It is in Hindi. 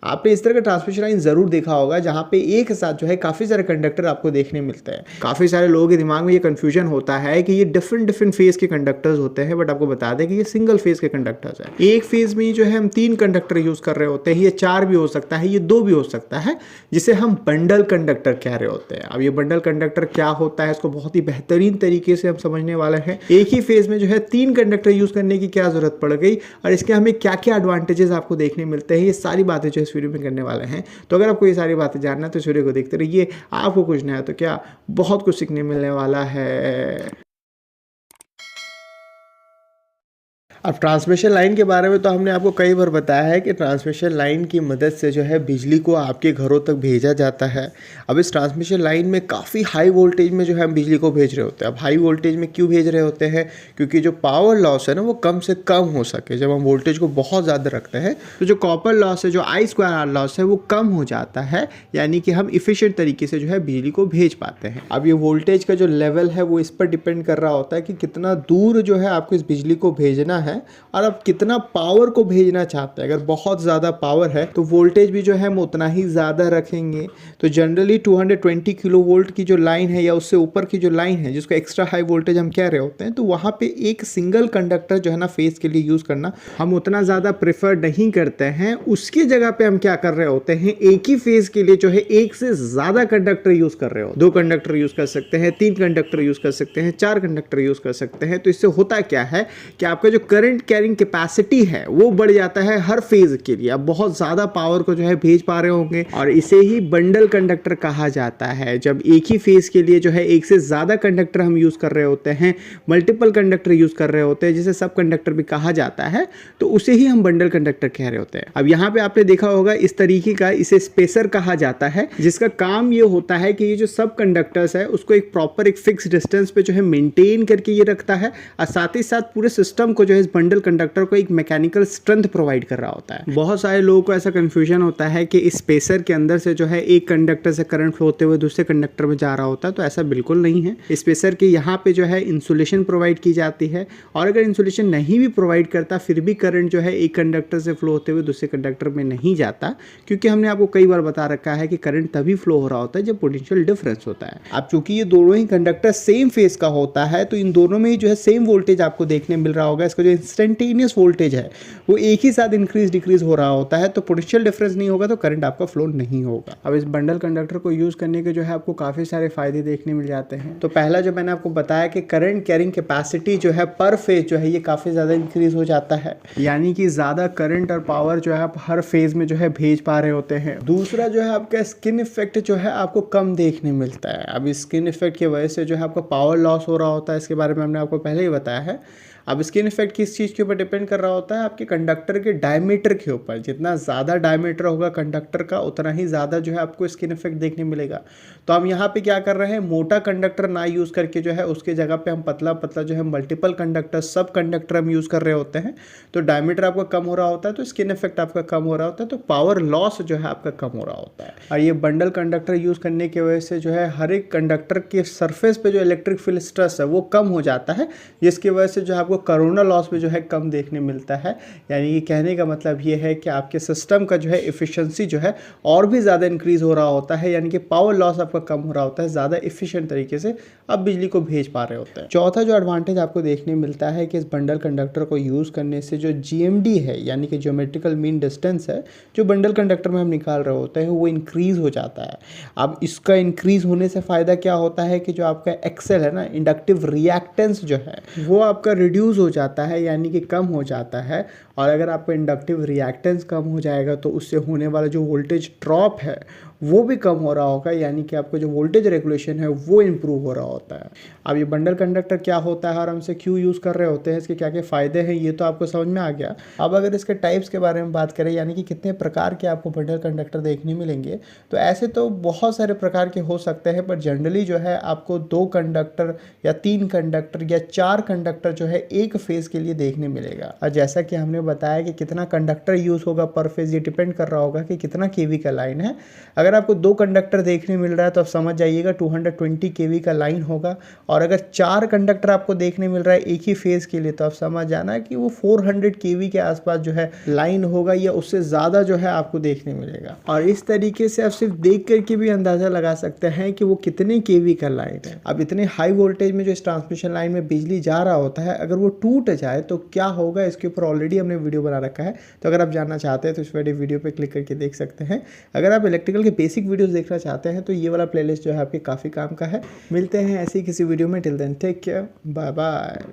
आपने इस तरह का ट्रांसमिशन लाइन जरूर देखा होगा जहाँ पे एक साथ जो है काफी सारे कंडक्टर आपको देखने मिलते हैं। काफी सारे लोगों के दिमाग में ये कंफ्यूजन होता है कि ये डिफरेंट डिफरेंट फेज के कंडक्टर्स होते हैं, बट आपको बता दें कि ये सिंगल फेज के कंडक्टर्स हैं। एक फेज में जो है हम 3 कंडक्टर यूज कर रहे होते हैं, ये 4 भी हो सकता है, ये 2 भी हो सकता है, जिसे हम बंडल कंडक्टर कह रहे होते हैं। अब ये बंडल कंडक्टर क्या होता है इसको बहुत ही बेहतरीन तरीके से हम समझने वाले हैं। एक ही फेज में जो है 3 कंडक्टर यूज करने की क्या जरूरत पड़ गई और इसके हमें क्या क्या एडवांटेजेस आपको देखने मिलते हैं, ये सारी बातें जो इस वीडियो में करने वाले हैं। तो अगर आपको ये सारी बातें जानना है तो इस वीडियो को देखते रहिए, आपको कुछ नया तो क्या बहुत कुछ सीखने मिलने वाला है। अब ट्रांसमिशन लाइन के बारे में तो हमने आपको कई बार बताया है कि ट्रांसमिशन लाइन की मदद से जो है बिजली को आपके घरों तक भेजा जाता है। अब इस ट्रांसमिशन लाइन में काफ़ी हाई वोल्टेज में जो है हम बिजली को भेज रहे होते हैं। अब हाई वोल्टेज में क्यों भेज रहे होते हैं? क्योंकि जो पावर लॉस है ना वो कम से कम हो सके। जब हम वोल्टेज को बहुत ज़्यादा रखते हैं तो जो कॉपर लॉस है, जो I2R लॉस है, वो कम हो जाता है, यानी कि हम इफिशिएंट तरीके से जो है बिजली को भेज पाते हैं। अब ये वोल्टेज का जो लेवल है वो इस पर डिपेंड कर रहा होता है कि कितना दूर जो है आपको इस बिजली को भेजना है और आप कितना पावर को भेजना चाहते हैं। अगर बहुत ज़्यादा पावर है तो वोल्टेज भी जो है हम उतना ही ज़्यादा रखेंगे। तो जनरली 220 किलो वोल्ट की जो लाइन है या उससे ऊपर की जो लाइन है जिसको एक्स्ट्रा हाई वोल्टेज हम कह रहे होते हैं, तो वहाँ पे एक सिंगल कंडक्टर जो है ना फेस के लिए यूज़ करना हम उतना ज़्यादा प्रेफर नहीं करते हैं। उसकी जगह पे हम क्या कर रहे होते हैं, एक ही फेज के लिए जो है एक से ज़्यादा कंडक्टर यूज़ कर रहे हो। 2 कंडक्टर यूज़ कर सकते हैं, 3 कंडक्टर यूज़ कर सकते हैं, 4 कंडक्टर यूज़ कर सकते हैं। तो इससे होता क्या है कि आपका जो करंट कैरिंग कैपेसिटी है वो बढ़ जाता है हर फेज के लिए। आप बहुत ज़्यादा पावर को जो है भेज पा रहे होंगे और इसे ही बंडल कंडक्टर कहा जाता है। जब एक ही फेज के लिए जो है एक से ज़्यादा कंडक्टर हम यूज़ कर रहे होते हैं, मल्टीपल कंडक्टर यूज़ कर रहे होते हैं, जिसे सब कंडक्टर भी कहा जाता है, तो उसे ही हम बंडल कंडक्टर कह रहे होते हैं। अब यहाँ पे आपने देखा होगा इस तरीके का इसे स्पेसर कहा जाता है, जिसका काम ये होता है कि ये जो सब कंडक्टर्स है उसको एक प्रॉपर एक फिक्स डिस्टेंस पे जो है मेंटेन करके ये रखता है और साथ ही साथ पूरे सिस्टम को जो है इस बंडल कंडक्टर को एक मैकेनिकल स्ट्रेंथ प्रोवाइड कर रहा होता है। बहुत सारे लोगों को ऐसा कंफ्यूजन होता है कि इस स्पेसर के अंदर से जो है एक कंडक्टर से करंट फ्लो होते हुए दूसरे कंडक्टर में जा रहा होता है, तो ऐसा बिल्कुल नहीं है। स्पेसर के यहाँ पे जो है इंसुलेशन प्रोवाइड की जाती है और अगर इंसुलेशन नहीं भी प्रोवाइड करता फिर भी करंट जो है एक कंडक्टर से फ्लो होते हुए दूसरे कंडक्टर में नहीं जाता, क्योंकि हमने आपको कई बार बता रखा है कि करंट तभी फ्लो हो रहा होता है जब पोटेंशियल डिफरेंस होता है। अब चूंकि ये दोनों ही कंडक्टर सेम फेज का होता है तो इन दोनों में ही जो है सेम वोल्टेज आपको देखने मिल रहा होगा। इसका जो इंस्टेंटेनियस वोल्टेज है वो एक ही साथ इंक्रीज डिक्रीज हो रहा होता है, तो पोटेंशियल डिफरेंस नहीं होगा तो करंट आपका फ्लो नहीं होगा। अब इस बंडल कंडक्टर को यूज करने के जो है आपको काफी सारे फायदे देखने मिल जाते हैं। तो पहला जो मैंने आपको बताया कि करंट कैरिंग कैपेसिटी जो है पर फेज जो है ये काफी ज्यादा इंक्रीज हो जाता है, यानी कि ज्यादा करंट और पावर जो है आप हर फेज में जो है भेज पा रहे होते हैं। दूसरा जो है आपका स्किन इफेक्ट जो है आपको कम देखने मिलता है। अब इस स्किन इफेक्ट की वजह से जो है आपका पावर लॉस हो रहा होता है, इसके बारे में हमने आपको पहले ही बताया है। अब स्किन इफेक्ट किस चीज़ के ऊपर डिपेंड कर रहा होता है, आपके कंडक्टर के डायमीटर के ऊपर। जितना ज़्यादा डायमीटर होगा कंडक्टर का उतना ही ज़्यादा जो है आपको स्किन इफेक्ट देखने मिलेगा। तो हम यहाँ पे क्या कर रहे हैं, मोटा कंडक्टर ना यूज़ करके जो है उसके जगह पे हम पतला पतला जो है मल्टीपल कंडक्टर सब कंडक्टर हम यूज़ कर रहे होते हैं। तो डायमीटर आपका कम हो रहा होता है तो स्किन इफेक्ट आपका कम हो रहा होता है, तो पावर लॉस जो है आपका कम हो रहा होता है। और ये बंडल कंडक्टर यूज़ करने की वजह से जो है हर एक कंडक्टर के सरफेस पे जो इलेक्ट्रिक फील्ड स्ट्रेस है वो कम हो जाता है, जिसकी वजह से जो है आपको कोरोना लॉस में जो है कम देखने मिलता है। यानी कि कहने का मतलब ये है कि आपके सिस्टम का जो है एफिशिएंसी जो है और भी ज़्यादा इंक्रीज हो रहा होता है, यानी कि पावर लॉस आपका कम हो रहा होता है, ज़्यादा एफिशिएंट तरीके से आप बिजली को भेज पा रहे होते हैं। चौथा जो एडवांटेज आपको देखने मिलता है कि इस बंडल कंडक्टर को यूज़ करने से जो GMD है यानी कि ज्योमेट्रिकल मीन डिस्टेंस है जो बंडल कंडक्टर में हम निकाल रहे होते हैं वो इंक्रीज हो जाता है। अब इसका इंक्रीज होने से फ़ायदा क्या होता है कि जो आपका एक्सेल है ना, इंडक्टिव रिएक्टेंस जो है वो आपका रिड्यूस हो जाता है, यानी कि कम हो जाता है। और अगर आपका इंडक्टिव रिएक्टेंस कम हो जाएगा तो उससे होने वाला जो वोल्टेज ड्रॉप है वो भी कम हो रहा होगा, यानी कि आपका जो वोल्टेज रेगुलेशन है वो इम्प्रूव हो रहा होता है। अब ये बंडल कंडक्टर क्या होता है और हमसे क्यों यूज़ कर रहे होते हैं, इसके क्या क्या फ़ायदे हैं, ये तो आपको समझ में आ गया। अब अगर इसके टाइप्स के बारे में बात करें, यानी कि कितने प्रकार के आपको बंडल कंडक्टर देखने मिलेंगे, तो ऐसे तो बहुत सारे प्रकार के हो सकते हैं, पर जनरली जो है आपको 2 कंडक्टर या 3 कंडक्टर या 4 कंडक्टर जो है एक फेज़ के लिए देखने मिलेगा। और जैसा कि हमने बताया कि कितना कंडक्टर यूज़ होगा पर फेज़ ये डिपेंड कर रहा होगा कि कितना KV का लाइन है। अगर अगर आपको 2 कंडक्टर देखने मिल रहा है तो आप समझ जाइएगा 220 केवी का लाइन होगा, और अगर 4 कंडक्टर आपको देखने मिल रहा है एक ही फेज़ के लिए तो आप समझ जाना कि वो 400 केवी के आसपास जो है लाइन होगा, या उससे ज़्यादा जो है आपको देखने मिलेगा। और इस तरीके से आप सिर्फ देख करके भी अंदाज़ा लगा सकते हैं कि वो कितने केवी का लाइन है। अब इतने हाई वोल्टेज में जो इस ट्रांसमिशन लाइन में बिजली जा रहा होता है, अगर वो टूट जाए तो क्या होगा, इसके ऊपर ऑलरेडी हमने वीडियो बना रखा है। तो अगर आप जानना चाहते हैं तो इस वाली वीडियो पे क्लिक करके देख सकते हैं। अगर आप इलेक्ट्रिकल के बेसिक वीडियोस देखना चाहते हैं तो ये वाला प्लेलिस्ट जो है आपके काफ़ी काम का है। मिलते हैं ऐसे ही किसी वीडियो में। Till then take care, bye bye.